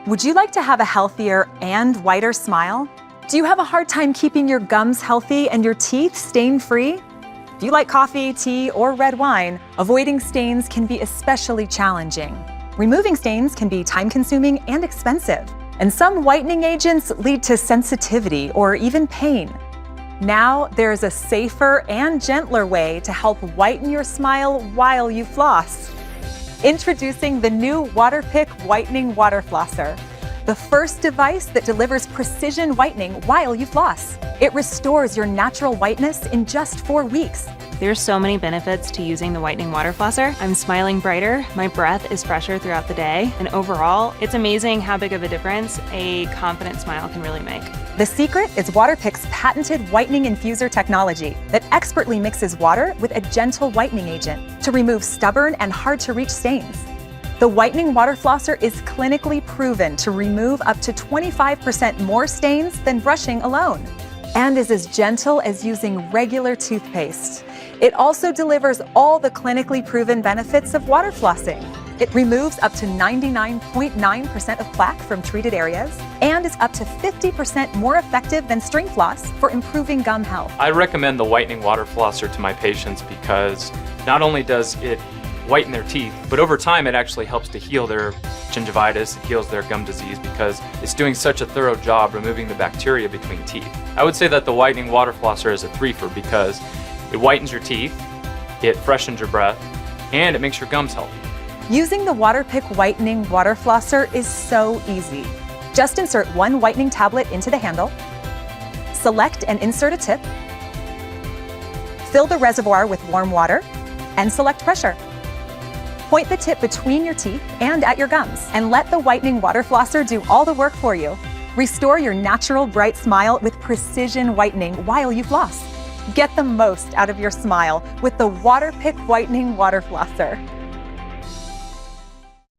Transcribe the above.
Would you like to have a healthier and whiter smile? Do you have a hard time keeping your gums healthy and your teeth stain-free? If you like coffee, tea, or red wine, avoiding stains can be especially challenging. Removing stains can be time-consuming and expensive, and some whitening agents lead to sensitivity or even pain. Now, there's a safer and gentler way to help whiten your smile while you floss. Introducing the new Waterpik Whitening Water Flosser, the first device that delivers precision whitening while you floss. It restores your natural whiteness in just 4 weeks. There's so many benefits to using the Whitening Water Flosser. I'm smiling brighter, my breath is fresher throughout the day, and overall, it's amazing how big of a difference a confident smile can really make. The secret is Waterpik's patented whitening infuser technology that expertly mixes water with a gentle whitening agent to remove stubborn and hard-to-reach stains. The Whitening Water Flosser is clinically proven to remove up to 25% more stains than brushing alone, and is as gentle as using regular toothpaste. It also delivers all the clinically proven benefits of water flossing. It removes up to 99.9% of plaque from treated areas and is up to 50% more effective than string floss for improving gum health. I recommend the Whitening Water Flosser to my patients because not only does it whiten their teeth, but over time it actually helps to heal their gingivitis, it heals their gum disease because it's doing such a thorough job removing the bacteria between teeth. I would say that the Whitening Water Flosser is a threefer because it whitens your teeth, it freshens your breath, and it makes your gums healthy. Using the Waterpik Whitening Water Flosser is so easy. Just insert one whitening tablet into the handle, select and insert a tip, fill the reservoir with warm water, and select pressure. Point the tip between your teeth and at your gums, and let the Whitening Water Flosser do all the work for you. Restore your natural bright smile with precision whitening while you floss. Get the most out of your smile with the Waterpik Whitening Water Flosser.